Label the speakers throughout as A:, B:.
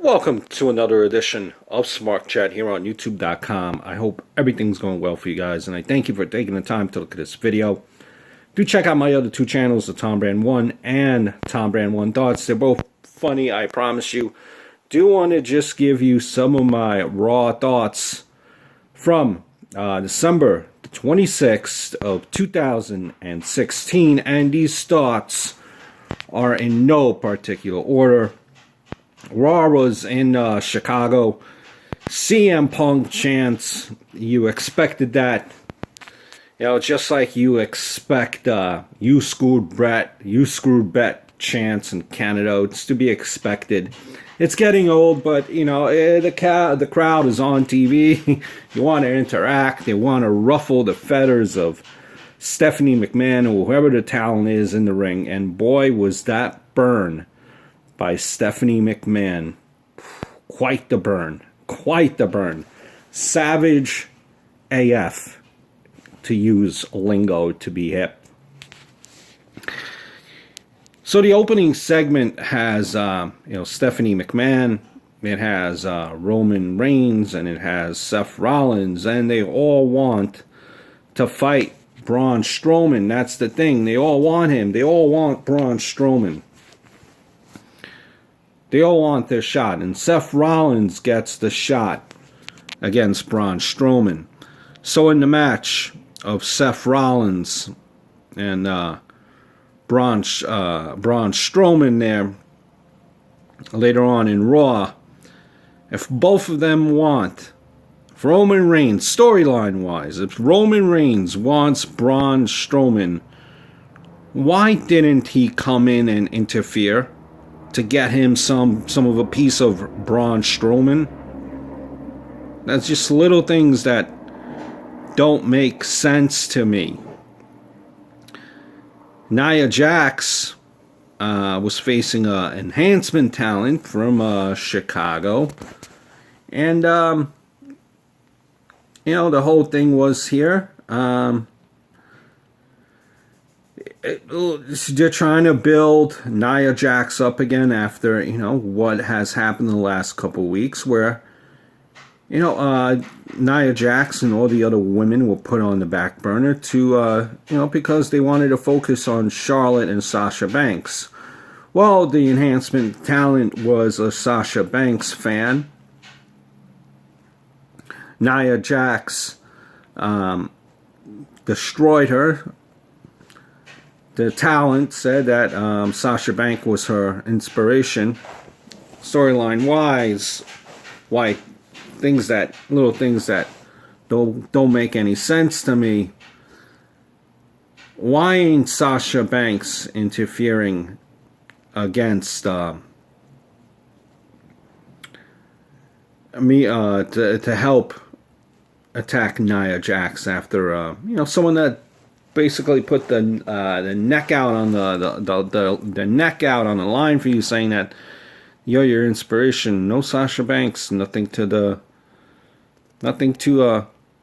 A: Welcome to another edition of Smart Chat here on YouTube.com. I hope everything's going well for you guys, and I thank you for taking the time to look at this video. Do check out my other two channels, the Tom Brand 1 and Tom Brand 1 Thoughts. They're both funny, I promise you. Do want to just give you some of my raw thoughts from December the 26th of 2016, and these thoughts are in no particular order. Raw was in Chicago. CM Punk chants. You expected that. You know, just like you expect you screwed Bet chants in Canada. It's to be expected. It's getting old, but, you know, the crowd is on TV. You want to interact. They want to ruffle the feathers of Stephanie McMahon or whoever the talent is in the ring. And boy, was that burn by Stephanie McMahon. Quite the burn. Quite the burn. Savage AF, to use lingo to be hip. So the opening segment has, Stephanie McMahon. It has Roman Reigns, and it has Seth Rollins, and they all want to fight Braun Strowman. That's the thing. They all want him. They all want Braun Strowman. They all want their shot, and Seth Rollins gets the shot against Braun Strowman. So in the match of Seth Rollins and Braun Strowman there, later on in Raw, if both of them want, if Roman Reigns, storyline-wise, if Roman Reigns wants Braun Strowman, why didn't he come in and interfere to get him some of a piece of Braun Strowman? That's just little things that don't make sense to me. Nia Jax was facing an enhancement talent from Chicago. And, the whole thing was here. They're trying to build Nia Jax up again after, what has happened in the last couple of weeks where, Nia Jax and all the other women were put on the back burner to, because they wanted to focus on Charlotte and Sasha Banks. Well, the enhancement talent was a Sasha Banks fan. Nia Jax destroyed her. The talent said that Sasha Banks was her inspiration. Storyline-wise, why little things that don't make any sense to me. Why ain't Sasha Banks interfering against to help attack Nia Jax after someone that basically put the neck out on the neck out on the line for you, saying that you're your inspiration. No Sasha Banks, nothing to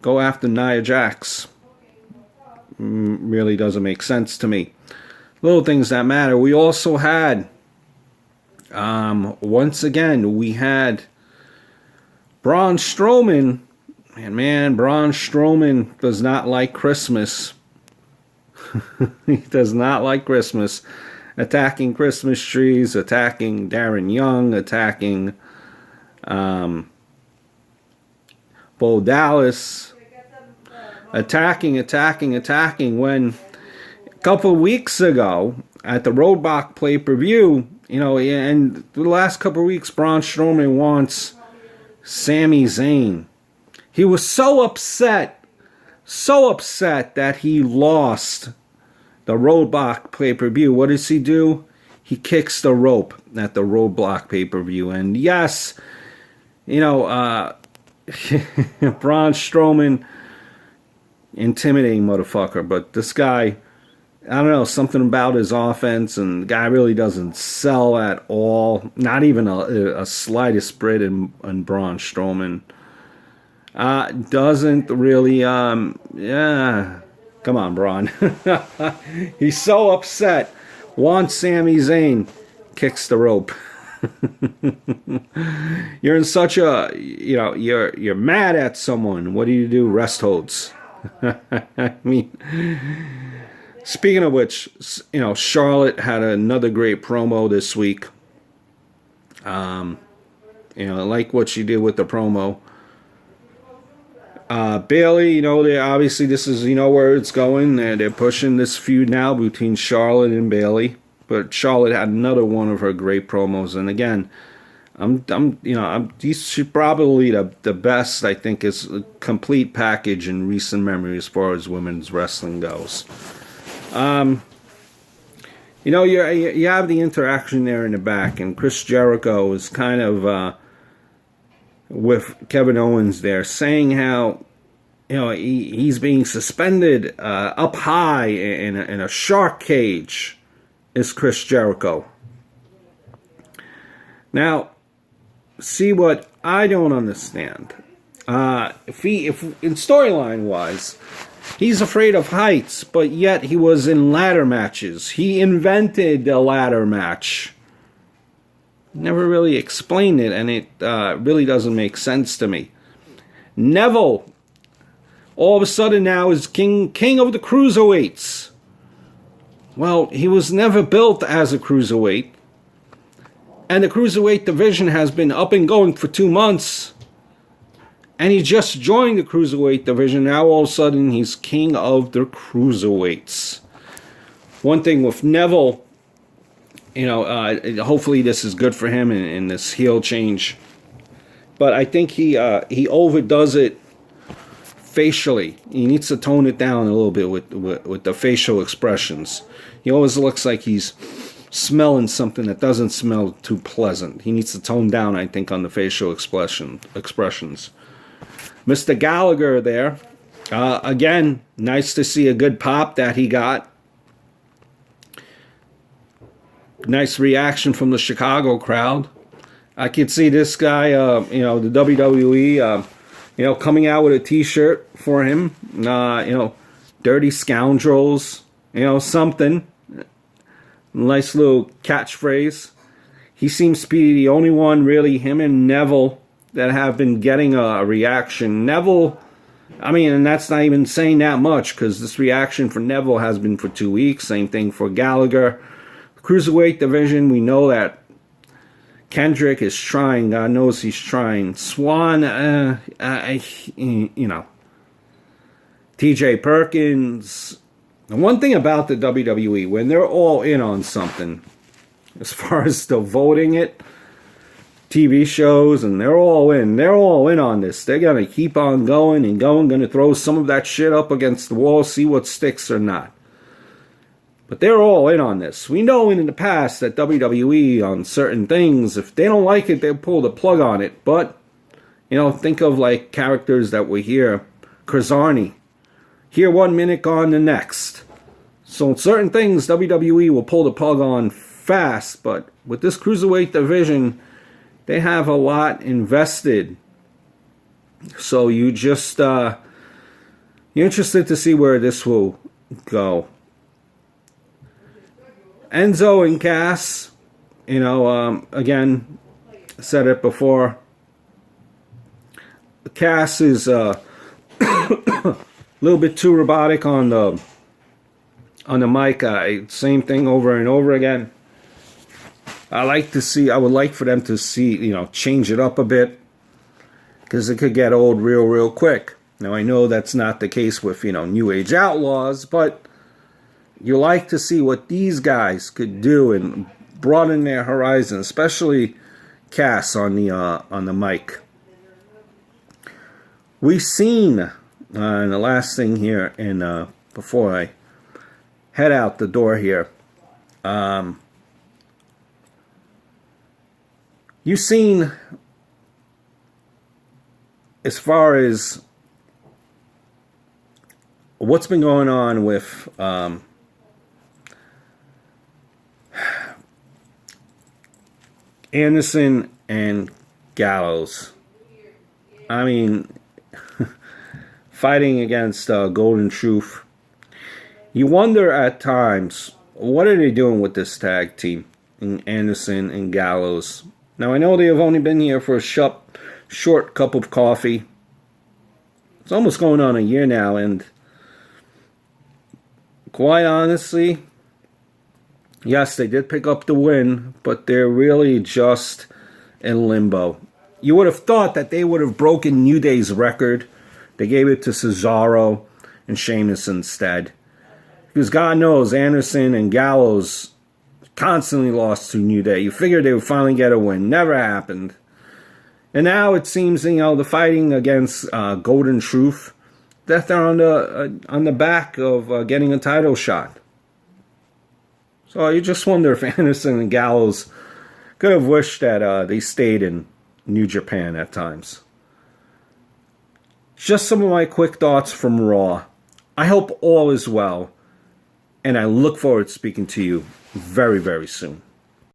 A: go after Nia Jax. Really doesn't make sense to me. Little things that matter. We also had once again we had Braun Strowman, and man, Braun Strowman does not like Christmas. He does not like Christmas. Attacking Christmas trees, attacking Darren Young, attacking Bo Dallas, attacking when a couple of weeks ago at the Roadblock pay-per-view, and the last couple of weeks Braun Strowman wants Sami Zayn. He was so upset that he lost the Roadblock pay-per-view. What does he do? He kicks the rope at the Roadblock pay-per-view. And yes, Braun Strowman, intimidating motherfucker. But this guy, I don't know, something about his offense, and the guy really doesn't sell at all. Not even a slightest bit in Braun Strowman. Doesn't really, come on, Braun. He's so upset. Wants Sami Zayn. Kicks the rope. You're in such a, you're mad at someone. What do? Rest holds. I mean, speaking of which, Charlotte had another great promo this week. I like what she did with the promo. Bailey, they obviously this is where it's going. They're pushing this feud now between Charlotte and Bailey. But Charlotte had another one of her great promos, and again, she's probably the best. I think is a complete package in recent memory as far as women's wrestling goes. You have the interaction there in the back, and Chris Jericho is kind of with Kevin Owens there, saying how he's being suspended up high in a shark cage. Is Chris Jericho. Now, see what I don't understand. If in storyline wise, he's afraid of heights, but yet he was in ladder matches. He invented the ladder match. Never really explained it, and it really doesn't make sense to me. Neville, all of a sudden now is king of the cruiserweights. Well, he was never built as a cruiserweight. And the cruiserweight division has been up and going for 2 months. And he just joined the cruiserweight division. Now all of a sudden he's king of the cruiserweights. One thing with Neville, hopefully this is good for him in this heel change. But I think he overdoes it facially. He needs to tone it down a little bit with the facial expressions. He always looks like he's smelling something that doesn't smell too pleasant. He needs to tone down, I think, on the facial expressions. Mr. Gallagher there. Again, nice to see a good pop that he got. Nice reaction from the Chicago crowd. I could see this guy, the WWE, coming out with a t-shirt for him. Dirty Scoundrels, something. Nice little catchphrase. He seems to be the only one, really, him and Neville, that have been getting a reaction. Neville, and that's not even saying that much, because this reaction for Neville has been for 2 weeks. Same thing for Gallagher. Cruiserweight division, we know that Kendrick is trying. God knows he's trying. Swan, TJ Perkins. And one thing about the WWE, when they're all in on something, as far as the voting it, TV shows, and they're all in on this. They're going to keep on going, going to throw some of that shit up against the wall, see what sticks or not. But they're all in on this. We know in the past that WWE, on certain things, if they don't like it, they'll pull the plug on it. But, think of like characters that were here. Kazarni. Here 1 minute, gone the next. So certain things WWE will pull the plug on fast. But with this Cruiserweight division, they have a lot invested. So you just, you're interested to see where this will go. Enzo and Cass, again, said it before. Cass is a little bit too robotic on the mic. Same thing over and over again. I would like for them to see, change it up a bit, because it could get old real quick. Now I know that's not the case with New Age Outlaws, but you like to see what these guys could do and broaden their horizon, especially Cass on the mic. We've seen, and the last thing here, and before I head out the door here, you've seen, as far as what's been going on with Anderson and Gallows. Fighting against Golden Truth. You wonder at times, what are they doing with this tag team? Anderson and Gallows. Now, I know they have only been here for a short cup of coffee. It's almost going on a year now, and quite honestly, yes, they did pick up the win, but they're really just in limbo. You would have thought that they would have broken New Day's record. They gave it to Cesaro and Sheamus instead. Because God knows Anderson and Gallows constantly lost to New Day. You figured they would finally get a win. Never happened. And now it seems, the fighting against Golden Truth, that they're on the back of getting a title shot. So you just wonder if Anderson and Gallows could have wished that they stayed in New Japan at times. Just some of my quick thoughts from Raw. I hope all is well, and I look forward to speaking to you very, very soon.